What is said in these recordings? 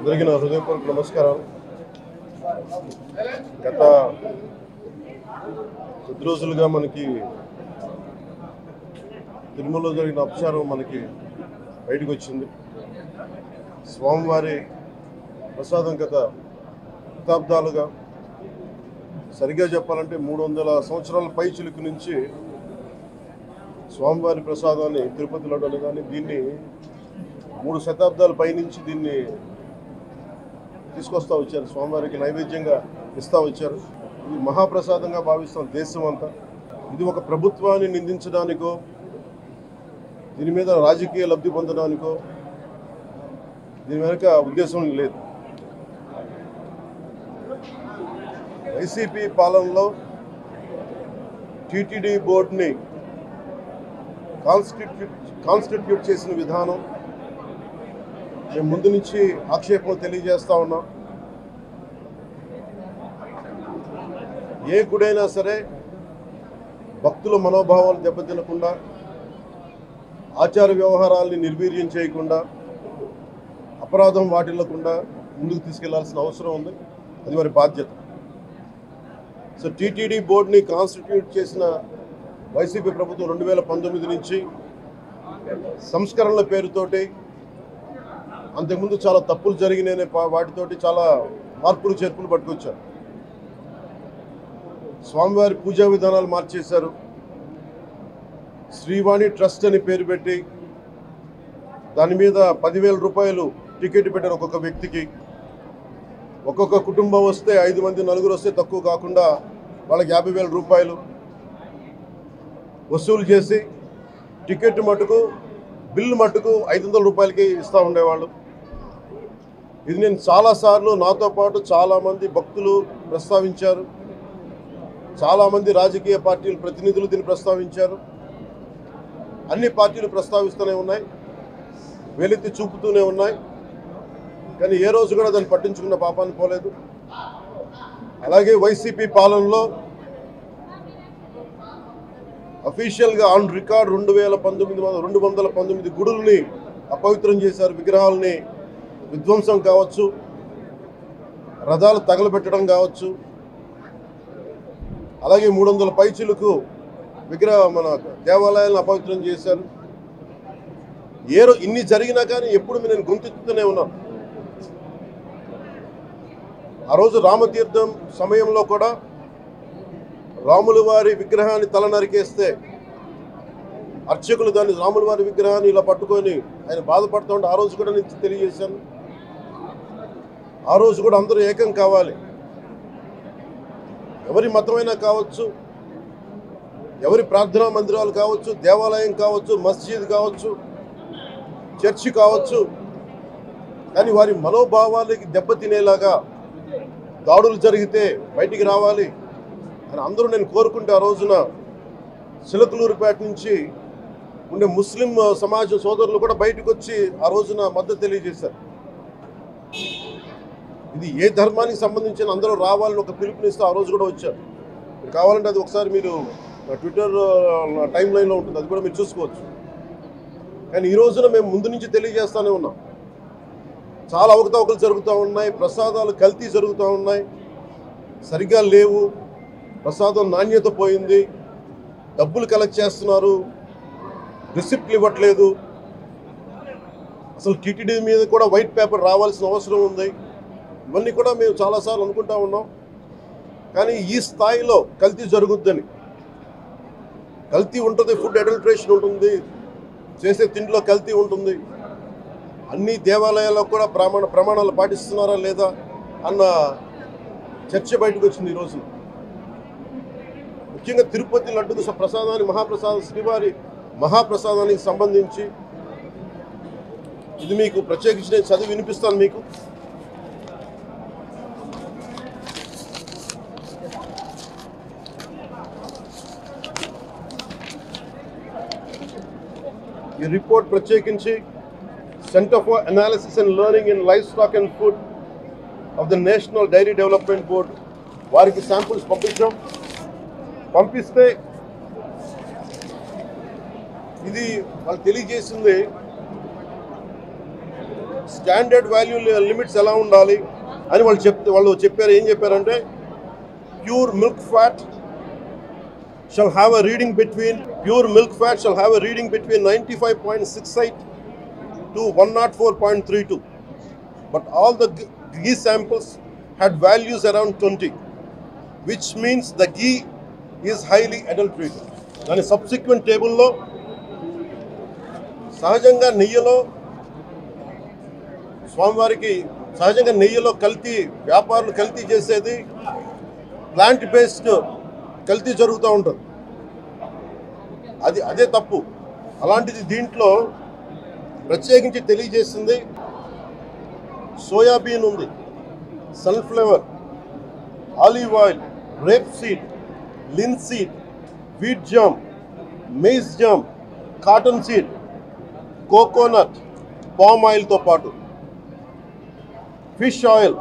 అందరికీ నా హృదయపూర్వక నమస్కారాలు. గత కొద్ది రోజులుగా మనకి తిరుమలలో జరిగిన అపచారం మనకి బయటకు వచ్చింది. స్వామివారి ప్రసాదం గత శతాబ్దాలుగా, సరిగ్గా చెప్పాలంటే 300 సంవత్సరాల పై చిలుకు నుంచి స్వామివారి ప్రసాదాన్ని తిరుపతి లడ్డు కానీ దీన్ని 3 శతాబ్దాల పైనుంచి దీన్ని తీసుకొస్తూ వచ్చారు. స్వామివారికి నైవేద్యంగా ఇస్తూ వచ్చారు. ఇది మహాప్రసాదంగా భావిస్తాం దేశం అంతా. ఇది ఒక ప్రభుత్వాన్ని నిందించడానికో, దీని మీద రాజకీయ లబ్ధి పొందడానికో దీని వెనుక ఉద్దేశం లేదు. వైసీపీ పాలనలో టీటీడీ బోర్డుని కాన్స్టిట్యూట్ చేసిన విధానం మేము ముందు నుంచి ఆక్షేపం తెలియజేస్తూ ఉన్నాం. ఏ గుడైనా సరే భక్తుల మనోభావాలు దెబ్బతినకుండా, ఆచార వ్యవహారాల్ని నిర్వీర్యం చేయకుండా, అపరాధం వాటిల్లకుండా ముందుకు తీసుకెళ్లాల్సిన అవసరం ఉంది. అది వారి బాధ్యత. సో టీటీడీ బోర్డుని కాన్స్టిట్యూట్ చేసిన వైసీపీ ప్రభుత్వం 2019 నుంచి సంస్కరణల పేరుతోటి, అంతకుముందు చాలా తప్పులు జరిగినాయనే వాటితోటి చాలా మార్పులు చేర్పులు పట్టుకొచ్చారు. స్వామివారి పూజా విధానాలు మార్చేశారు. శ్రీవాణి ట్రస్ట్ అని పేరు పెట్టి దాని మీద 10,000 రూపాయలు టికెట్ పెట్టారు ఒక్కొక్క వ్యక్తికి. ఒక్కొక్క కుటుంబం వస్తే 5 మంది, 4 వస్తే తక్కువ కాకుండా వాళ్ళకి 50,000 రూపాయలు వసూలు చేసి టికెట్ మటుకు, బిల్లు మటుకు 500 రూపాయలకి ఇస్తూ ఉండేవాళ్ళు. ఇది నేను చాలాసార్లు, నాతో పాటు చాలామంది భక్తులు ప్రస్తావించారు. చాలామంది రాజకీయ పార్టీల ప్రతినిధులు దీన్ని ప్రస్తావించారు. అన్ని పార్టీలు ప్రస్తావిస్తూనే ఉన్నాయి, వేలెత్తి చూపుతూనే ఉన్నాయి. కానీ ఏ రోజు కూడా దాన్ని పట్టించుకున్న పాపాన్ని పోలేదు. అలాగే వైసీపీ పాలనలో అఫీషియల్గా ఆన్ రికార్డ్ 219 గుడుల్ని అపవిత్రం చేశారు. విగ్రహాలని విధ్వంసం కావచ్చు, రథాలు తగలబెట్టడం కావచ్చు, అలాగే 300 పైచిలకు మన దేవాలయాలను అపవిత్రం చేశారు. ఇన్ని జరిగినా కానీ ఎప్పుడు నేను గుర్తిస్తూనే ఉన్నాను. ఆ రోజు రామతీర్థం సమయంలో కూడా రాముల వారి విగ్రహాన్ని తల నరికేస్తే అర్చకులు దాన్ని, రాముల వారి విగ్రహాన్ని ఇలా పట్టుకొని ఆయన బాధపడుతూ ఉంటే ఆ రోజు కూడా నేను తెలియజేశాను. ఆ రోజు కూడా అందరూ ఏకం కావాలి. ఎవరి మతమైనా కావచ్చు, ఎవరి ప్రార్థనా మందిరాలు కావచ్చు, దేవాలయం కావచ్చు, మస్జిద్ కావచ్చు, చర్చి కావచ్చు, కానీ వారి మనోభావాలకి దెబ్బతినేలాగా దాడులు జరిగితే బయటికి రావాలి అని అందరూ నేను కోరుకుంటే, ఆ రోజున చిలకలూరుపేట నుంచి ఉండే ముస్లిం సమాజ సోదరులు కూడా బయటకు వచ్చి ఆ రోజున మద్దతు తెలియజేశారు. ఇది ఏ ధర్మానికి సంబంధించిన అందరూ రావాలని ఒక పిలుపునిస్తూ ఆ రోజు కూడా వచ్చారు. మీరు కావాలంటే అది ఒకసారి మీరు ట్విట్టర్ టైం లైన్లో ఉంటుంది, అది కూడా మీరు చూసుకోవచ్చు. కానీ ఈ రోజున మేము ముందు నుంచి తెలియజేస్తూనే ఉన్నాం. చాలా అవకతవకలు జరుగుతూ ఉన్నాయి, ప్రసాదాలు కల్తీ జరుగుతూ ఉన్నాయి, సరిగ్గా లేవు, ప్రసాదం నాణ్యత పోయింది, డబ్బులు కలెక్ట్ చేస్తున్నారు, రిసిప్ట్లు ఇవ్వట్లేదు. అసలు టీటీడీ మీద కూడా వైట్ పేపర్ రావాల్సిన అవసరం ఉంది. ఇవన్నీ కూడా మేము చాలాసార్లు అనుకుంటా ఉన్నాం. కానీ ఈ స్థాయిలో కల్తీ జరుగుద్దని, కల్తీ ఉంటుంది, ఫుడ్ అడల్ట్రేషన్ ఉంటుంది, చేసే తిండిలో కల్తీ ఉంటుంది, అన్ని దేవాలయాల్లో కూడా ప్రమాణాలు పాటిస్తున్నారా లేదా అన్న చర్చ బయటకు వచ్చింది ఈరోజు. ముఖ్యంగా తిరుపతి లడ్డుకు ప్రసాదాన్ని, మహాప్రసాదం, శ్రీవారి మహాప్రసాదానికి సంబంధించి ఇది మీకు ప్రత్యేకించి నేను చదివి వినిపిస్తాను మీకు. ఈ రిపోర్ట్ ప్రత్యేకించి centre for analysis and learning in life stock and food of the national dairy development board వారికి శాంపుల్స్ పంపిస్తే ఇది వాళ్ళు తెలియజేసింది స్టాండర్డ్ వాల్యూ లిమిట్స్ ఎలా ఉండాలి అని వాళ్ళు చెప్పారు. ఏం చెప్పారంటే pure milk fat shall have a reading between 95.68 to 104.32, but all the ghee samples had values around 20, which means the ghee is highly adulterated. Then subsequent table lo సహజంగా నెయ్యిలో స్వామివారికి సహజంగా నెయ్యిలో కల్తీ వ్యాపారులు కల్తీ చేసేది ప్లాంట్ బేస్డ్ కల్తీ జరుగుతూ ఉంటుంది. అదే తప్పు. అలాంటిది దీంట్లో ప్రత్యేకించి తెలియజేస్తుంది సోయాబీన్ ఉంది, sunflower, olive oil, rapeseed, linseed, wheat germ, maize germ, cottonseed, coconut, palm ఆయిల్తో పాటు fish oil,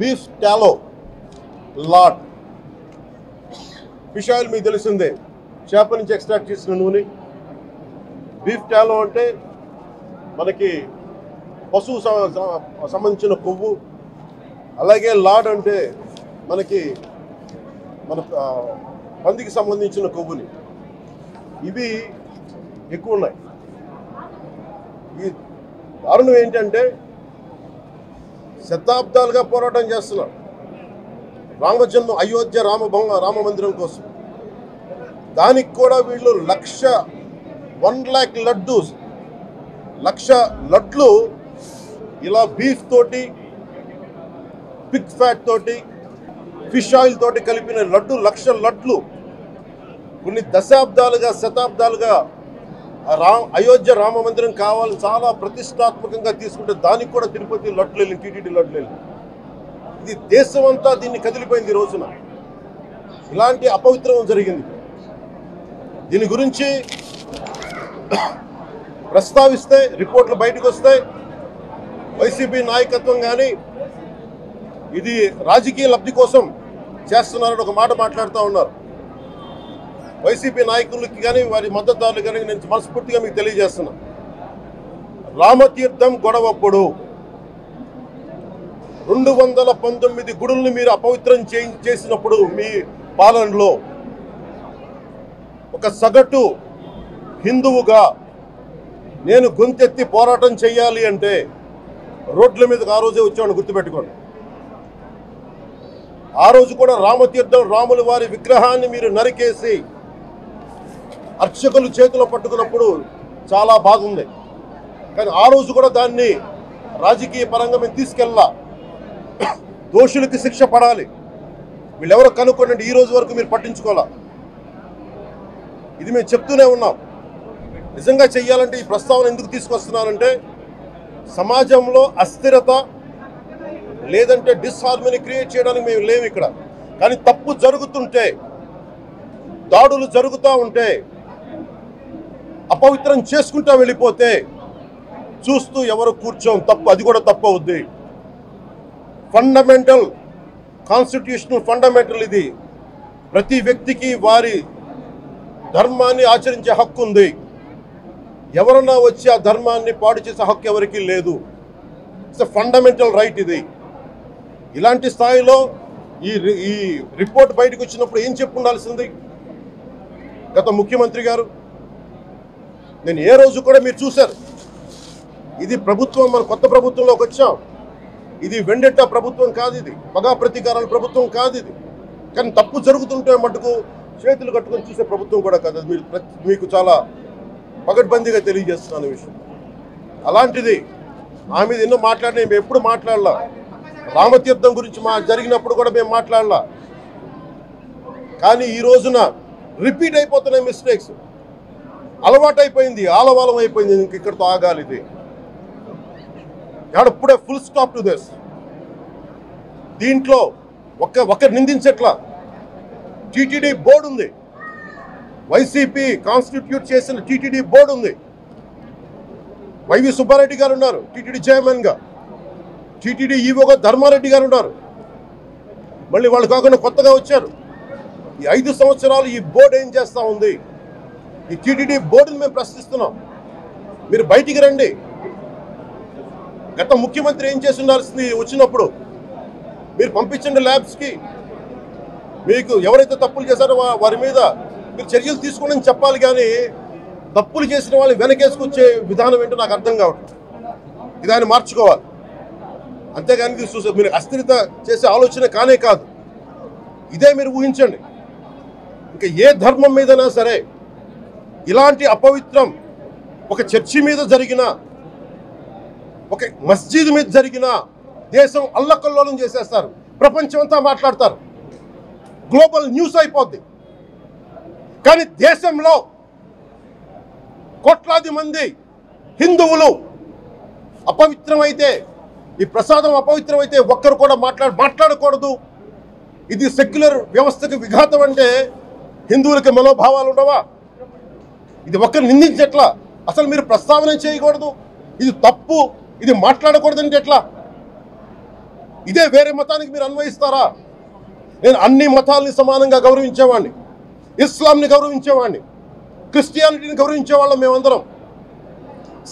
beef tallow, lard. Fish oil మీకు తెలిసిందే, చేప నుంచి ఎక్స్ట్రాక్ట్ చేసిన నూనె. బీఫ్ టాలో అంటే మనకి పశువు సంబంధించిన కొవ్వు. అలాగే లాడ్ అంటే మనకి మన పందికి సంబంధించిన కొవ్వుని. ఇవి ఎక్కువ ఉన్నాయి. ఈ దారుణం ఏంటంటే శతాబ్దాలుగా పోరాటం చేస్తున్నారు రామజన్మ అయోధ్య రామ మందిరం కోసం. దానికి కూడా వీళ్ళు 1,00,000 లక్ష లడ్లు ఇలా బీఫ్ తోటి, పిగ్ ఫ్యాట్ తోటి, ఫిష్ ఆయిల్ తోటి కలిపిన లక్ష లడ్లు కొన్ని దశాబ్దాలుగా శతాబ్దాలుగా అయోధ్య రామ మందిరం కావాలని చాలా ప్రతిష్టాత్మకంగా తీసుకుంటే దానికి కూడా తిరుపతి లడ్లు వెళ్ళింది, టీటీడీ లడ్లు వెళ్ళింది. ఇది దేశం అంతా దీన్ని కదిలిపోయింది. ఈ రోజున ఇలాంటి అపవిత్రం జరిగింది. దీని గురించి ప్రస్తావిస్తే రిపోర్ట్లు బయటకు వస్తాయి. వైసీపీ నాయకత్వం కానీ ఇది రాజకీయ లబ్ధి కోసం చేస్తున్నారని ఒక మాట మాట్లాడుతూ ఉన్నారు. వైసీపీ నాయకులకి కానీ వారి మద్దతుదారులు కానీ నేను మనస్ఫూర్తిగా మీకు తెలియజేస్తున్నా, రామతీర్థం గొడవప్పుడు 219 గుడుల్ని మీరు అపవిత్రం చేసినప్పుడు మీ పాలనలో ఒక సగటు హిందువుగా నేను గొంతెత్తి పోరాటం చేయాలి అంటే రోడ్ల మీదకి ఆ రోజే వచ్చామని గుర్తుపెట్టుకోండి. ఆ రోజు కూడా రామతీర్థం రాముల వారి విగ్రహాన్ని మీరు నరికేసి అర్చకులు చేతిలో పట్టుకున్నప్పుడు చాలా బాగుంది. కానీ ఆ రోజు కూడా దాన్ని రాజకీయ పరంగా మేము తీసుకెళ్ళా. దోషులకి శిక్ష పడాలి, వీళ్ళెవరో కనుక్కోండి. ఈ రోజు వరకు మీరు పట్టించుకోవాలా. ఇది మేము చెప్తూనే ఉన్నాం. నిజంగా చెయ్యాలంటే ఈ ప్రస్తావన ఎందుకు తీసుకొస్తున్నానంటే సమాజంలో అస్థిరత లేదంటే డిస్హార్మనీ క్రియేట్ చేయడానికి మేము లేవు ఇక్కడ. కానీ తప్పు జరుగుతుంటే, దాడులు జరుగుతూ ఉంటే, అపవిత్రం చేసుకుంటూ వెళ్ళిపోతే చూస్తూ ఎవరు కూర్చోం. తప్పు, అది కూడా తప్పు అవుద్ది. ఫండమెంటల్ కాన్స్టిట్యూషనల్ ఫండమెంటల్ ఇది. ప్రతి వ్యక్తికి వారి ధర్మాన్ని ఆచరించే హక్కు ఉంది. ఎవరన్నా వచ్చి ఆ ధర్మాన్ని పాడు చేసే హక్కు ఎవరికీ లేదు. ఇట్స్ ఎ ఫండమెంటల్ రైట్ ఇది. ఇలాంటి స్థాయిలో ఈ రిపోర్ట్ బయటకు వచ్చినప్పుడు ఏం చెప్పు ఉండాల్సింది గత ముఖ్యమంత్రి గారు? నేను ఏ రోజు కూడా మీరు చూశారు, ఇది ప్రభుత్వం, మన కొత్త ప్రభుత్వంలోకి వచ్చాం. ఇది వెండెట్టా ప్రభుత్వం కాదు, ఇది పగా ప్రతీకారాల ప్రభుత్వం కాదు ఇది. కానీ తప్పు జరుగుతుంటే మటుకు చేతులు కట్టుకొని చూసే ప్రభుత్వం కూడా కాదు. అది మీకు చాలా పగడ్బందీగా తెలియజేస్తున్నాను విషయం. అలాంటిది నా మీద ఎన్నో మాట్లాడినా మేము ఎప్పుడు మాట్లాడలా. రామతీర్థం గురించి జరిగినప్పుడు కూడా మేము మాట్లాడలా. కానీ ఈ రోజున రిపీట్ అయిపోతున్నాయి మిస్టేక్స్. అలవాటైపోయింది, ఆలవాలం అయిపోయింది. ఇంక ఇక్కడితో ఆగాలి. ఇది ఇప్పుడే ఫుల్ స్టాప్ టు దిస్. దీంట్లో ఒకరు నిందించట్లా. టీటీడీ బోర్డు ఉంది, వైసీపీ కాన్స్టిట్యూట్ చేసిన టీటీడీ బోర్డు ఉంది. వైవి సుబ్బారెడ్డి గారు ఉన్నారు టీటీడీ చైర్మన్గా. టీటీడీ ఈవోగా ధర్మారెడ్డి గారు ఉన్నారు. మళ్ళీ వాళ్ళు కాకుండా కొత్తగా వచ్చారు. ఈ 5 సంవత్సరాలు ఈ బోర్డు ఏం చేస్తూ ఉంది? ఈ టీటీడీ బోర్డుని మేము ప్రశ్నిస్తున్నాం. మీరు బయటికి రండి. గత ముఖ్యమంత్రి ఏం చేసి ఉండాల్సింది వచ్చినప్పుడు మీరు పంపించండి ల్యాబ్స్కి, మీకు ఎవరైతే తప్పులు చేశారో వారి మీద మీరు చర్యలు తీసుకోండి అని చెప్పాలి. కానీ తప్పులు చేసిన వాళ్ళని వెనకేసుకొచ్చే విధానం ఏంటో నాకు అర్థం కావట్లేదు. దాన్ని మార్చుకోవాలి. అంతేగాని మీరు అస్థిరత చేసే ఆలోచన కానే కాదు. ఇదే మీరు ఊహించండి. ఇంకా ఏ ధర్మం మీదైనా సరే ఇలాంటి అపవిత్రం ఒక చర్చి మీద జరిగిన, ఒక మస్జిద్ మీద జరిగిన దేశం అల్లకల్లోలం చేసేస్తారు. ప్రపంచం అంతా మాట్లాడతారు, గ్లోబల్ న్యూస్ అయిపోద్ది. కానీ దేశంలో కోట్లాది మంది హిందువులు అపవిత్రమైతే, ఈ ప్రసాదం అపవిత్రమైతే ఒక్కరు కూడా మాట్లాడకూడదు. ఇది సెక్యులర్ వ్యవస్థకు విఘాతం అంటే హిందువులకి మనోభావాలు ఉండవా? ఇది ఒక్కరు నిందించట్లా? అసలు మీరు ప్రస్తావన చేయకూడదు, ఇది తప్పు, ఇది మాట్లాడకూడదు అంటే ఎట్లా? ఇదే వేరే మతానికి మీరు అన్వయిస్తారా? నేను అన్ని మతాలని సమానంగా గౌరవించేవాడిని, ఇస్లాంని గౌరవించేవాడిని, క్రిస్టియానిటీని గౌరవించేవాళ్ళం. మేమందరం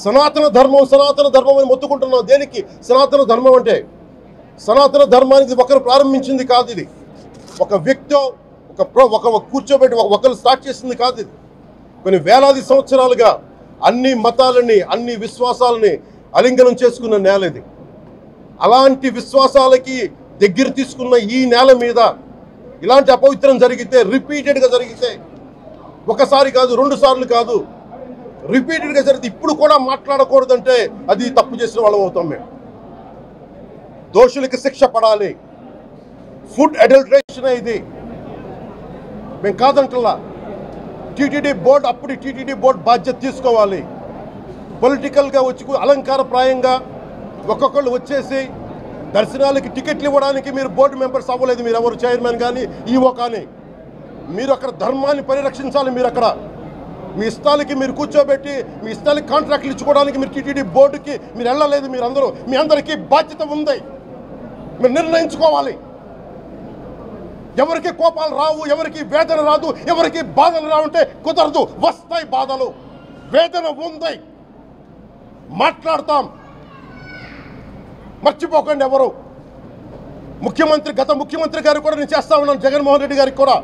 సనాతన ధర్మం అని మొత్తుకుంటున్నాం. దేనికి సనాతన ధర్మం అంటే? సనాతన ధర్మానికి ఒకరు ప్రారంభించింది కాదు. ఇది ఒక వ్యక్తో ఒక కూర్చోబెట్టి ఒకరు స్టార్ట్ చేసింది కాదు. ఇది కొన్ని వేలాది సంవత్సరాలుగా అన్ని మతాలని, అన్ని విశ్వాసాలని అలింగనం చేసుకున్న నేల ఇది. అలాంటి విశ్వాసాలకి దగ్గర తీసుకున్న ఈ నేల మీద ఇలాంటి అపవిత్రం జరిగితే, రిపీటెడ్గా జరిగితే, ఒకసారి కాదు, 2 సార్లు కాదు, రిపీటెడ్గా జరిగితే ఇప్పుడు కూడా మాట్లాడకూడదంటే అది తప్పు చేసిన వాళ్ళం అవుతాం. మేము దోషులకి శిక్ష పడాలి. ఫుడ్ అడల్టరేషన్ ఇది మేము కాదంటలా. టీటీడీ బోర్డు, అప్పుడు టీటీడీ బోర్డు బాధ్యత తీసుకోవాలి. పొలిటికల్గా వచ్చి అలంకారప్రాయంగా ఒక్కొక్కళ్ళు వచ్చేసి దర్శనాలకి టికెట్లు ఇవ్వడానికి మీరు బోర్డు మెంబర్స్ అవ్వలేదు. మీరు ఎవరు చైర్మన్ కానీ ఈవో కానీ. మీరు అక్కడ ధర్మాన్ని పరిరక్షించాలి. మీరు అక్కడ మీ ఇష్టాలకి మీరు కూర్చోబెట్టి మీ ఇష్టాలకి కాంట్రాక్ట్లు ఇచ్చుకోవడానికి మీరు టీటీడీ బోర్డుకి మీరు వెళ్ళలేదు. మీరందరూ, మీ అందరికీ బాధ్యత ఉంది. మీరు నిర్ణయించుకోవాలి. ఎవరికి కోపాలు రావు, ఎవరికి వేదన రాదు, ఎవరికి బాధలు రావుంటే కుదరదు. వస్తాయి బాధలు, వేదన ఉంది, మాట్లాడతాం. మర్చిపోకండి ఎవరు. గత ముఖ్యమంత్రి గారు కూడా నేను చేస్తా ఉన్నాను, జగన్మోహన్ రెడ్డి గారికి కూడా.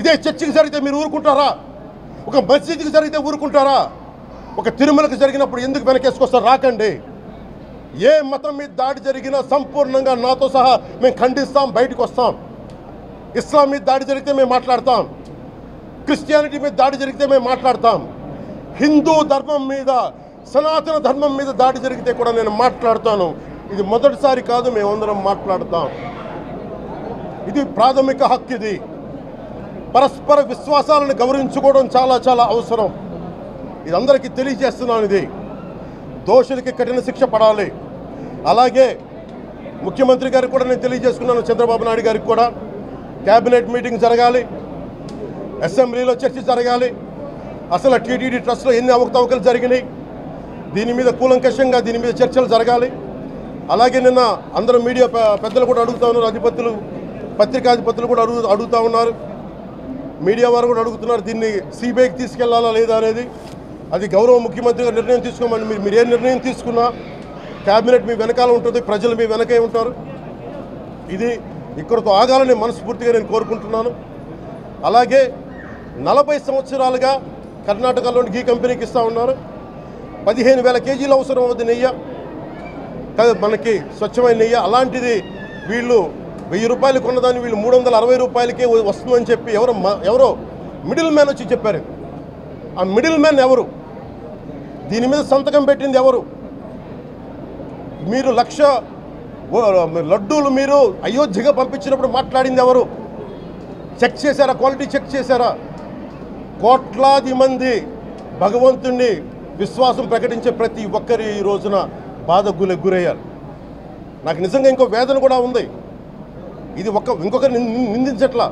ఇదే చర్చికి జరిగితే మీరు ఊరుకుంటారా? ఒక మసీదుకి జరిగితే ఊరుకుంటారా? ఒక తిరుమలకు జరిగినప్పుడు ఎందుకు వెనకేసుకొస్తారు? రాకండి. ఏ మతం మీద దాడి జరిగినా సంపూర్ణంగా నాతో సహా మేము ఖండిస్తాం, బయటకు వస్తాం. ఇస్లాం మీద దాడి జరిగితే మేము మాట్లాడతాం, క్రిస్టియానిటీ మీద దాడి జరిగితే మేము మాట్లాడతాం. హిందూ ధర్మం మీద, సనాతన ధర్మం మీద దాడి జరిగితే కూడా నేను మాట్లాడతాను. ఇది మొదటిసారి కాదు, మేమందరం మాట్లాడతాం. ఇది ప్రాథమిక హక్కు. ఇది పరస్పర విశ్వాసాలను గౌరవించుకోవడం చాలా చాలా అవసరం. ఇది అందరికీ తెలియజేస్తున్నాను. ఇది దోషులకి కఠిన శిక్ష పడాలి. అలాగే ముఖ్యమంత్రి గారికి కూడా నేను తెలియజేసుకున్నాను, చంద్రబాబు నాయుడు గారికి కూడా క్యాబినెట్ మీటింగ్ జరగాలి, అసెంబ్లీలో చర్చ జరగాలి. అసలు టీటీడీ ట్రస్ట్లో ఎన్ని అవకతవకలు జరిగినాయి, దీని మీద కూలంకషంగా దీని మీద చర్చలు జరగాలి. అలాగే నిన్న అందరూ మీడియా పెద్దలు కూడా అడుగుతూ ఉన్నారు, అధిపతులు, పత్రికాధిపతులు కూడా అడుగుతూ ఉన్నారు, మీడియా వారు కూడా అడుగుతున్నారు, దీన్ని సిబిఐకి తీసుకెళ్లాలా లేదా అనేది. అది గౌరవ ముఖ్యమంత్రి గారు నిర్ణయం తీసుకోమని. మీరు ఏ నిర్ణయం తీసుకున్నా క్యాబినెట్ మీ వెనకాల ఉంటుంది, ప్రజలు మీ వెనకే ఉంటారు. ఇది ఇక్కడితో ఆగాలని మనస్ఫూర్తిగా నేను కోరుకుంటున్నాను. అలాగే 40 సంవత్సరాలుగా కర్ణాటకలోని గీ కంపెనీకి ఇస్తూ ఉన్నారు. 15,000 కేజీలు అవసరం అవుతుంది నెయ్యి, మనకి స్వచ్ఛమైన నెయ్యి. అలాంటిది వీళ్ళు 1000 రూపాయలు కొన్నదాన్ని వీళ్ళు 360 రూపాయలకే వస్తుందని చెప్పి ఎవరో మిడిల్ మ్యాన్ వచ్చి చెప్పారు. ఆ మిడిల్ మ్యాన్ ఎవరు? దీని మీద సంతకం పెట్టింది ఎవరు? మీరు 1,00,000 లడ్డూలు మీరు అయోధ్యగా పంపించినప్పుడు మాట్లాడింది ఎవరు? చెక్ చేశారా? క్వాలిటీ చెక్ చేశారా? కోట్లాది మంది భగవంతుణ్ణి విశ్వాసం ప్రకటించే ప్రతి ఒక్కరి ఈ రోజున బాధకు గురయ్యారు. నాకు నిజంగా ఇంకో వేదన కూడా ఉంది. ఇది ఇంకొకరిని నిందించట్లా.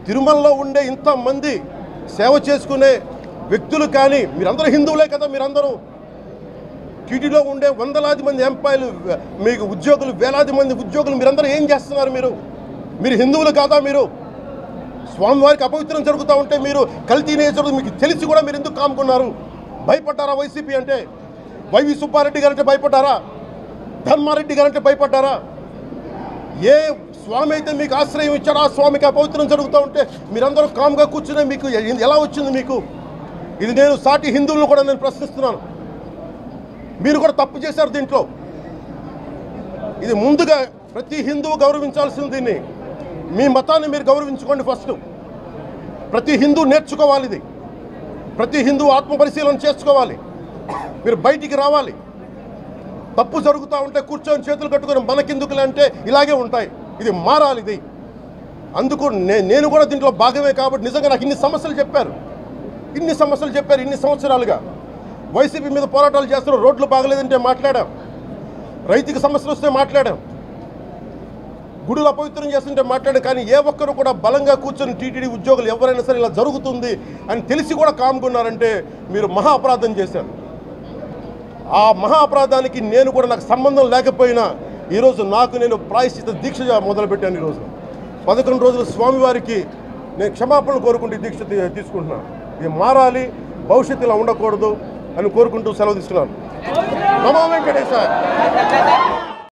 తిరుమలలో ఉండే ఇంతమంది సేవ చేసుకునే వ్యక్తులు కానీ మీరందరూ హిందువులే కదా. మీరందరూ టీటీడీలో ఉండే వందలాది మంది ఎంప్లాయీలు, మీకు ఉద్యోగులు, వేలాది మంది ఉద్యోగులు, మీరందరూ ఏం చేస్తున్నారు? మీరు హిందువులు కాదా? మీరు స్వామివారికి అపవిత్రం జరుగుతూ ఉంటే మీరు కల్తీ నేచర్ మీకు తెలిసి కూడా మీరు ఎందుకు కాముకున్నారు? భయపడ్డారా వైసీపీ అంటే? వైవి సుబ్బారెడ్డి గారంటే భయపడ్డారా? ధర్మారెడ్డి గారంటే భయపడ్డారా? ఏ స్వామి అయితే మీకు ఆశ్రయం ఇచ్చారో ఆ స్వామికి అపవిత్రం జరుగుతూ ఉంటే మీరందరూ కామ్గా కూర్చునే మీకు ఎలా వచ్చింది? మీకు ఇది నేను సాటి హిందువులను కూడా నేను ప్రశ్నిస్తున్నాను. మీరు కూడా తప్పు చేశారు దీంట్లో. ఇది ముందుగా ప్రతి హిందువు గౌరవించాల్సింది. దీన్ని మీ మతాన్ని మీరు గౌరవించుకోండి ఫస్ట్. ప్రతి హిందువు నేర్చుకోవాలి ఇది. ప్రతి హిందువు ఆత్మపరిశీలన చేసుకోవాలి. మీరు బయటికి రావాలి. తప్పు జరుగుతూ ఉంటే కూర్చొని చేతులు కట్టుకొని మనకెందుకులే అంటే ఇలాగే ఉంటాయి. ఇది మారాలి. ఇది అందుకు నేను కూడా దీంట్లో భాగమే. కాబట్టి నిజంగా నాకు ఇన్ని సమస్యలు చెప్పారు ఇన్ని సంవత్సరాలుగా. వైసీపీ మీద పోరాటాలు చేస్తున్నారు. రోడ్లు బాగలేదంటే మాట్లాడాం, రైతుకి సమస్యలు వస్తే మాట్లాడాం, గుడులు అపవిత్రం చేస్తుంటే మాట్లాడాం. కానీ ఏ ఒక్కరు కూడా బలంగా కూర్చొని టీటీడీ ఉద్యోగులు ఎవరైనా సరే ఇలా జరుగుతుంది అని తెలిసి కూడా కామ్గున్నారంటే మీరు మహా అపరాధం చేశారు. ఆ మహా అపరాధానికి నేను కూడా నాకు సంబంధం లేకపోయినా ఈరోజు నేను ప్రాయశ్చిత దీక్ష మొదలుపెట్టాను. ఈరోజు 11 రోజులు స్వామివారికి నేను క్షమాపణలు కోరుకుంటూ దీక్ష తీసుకుంటున్నాను. ఇది మారాలి, భవిష్యత్తు ఇలా ఉండకూడదు అని కోరుకుంటూ సెలవు తీసుకున్నాను. నమో వెంకటేశాయ.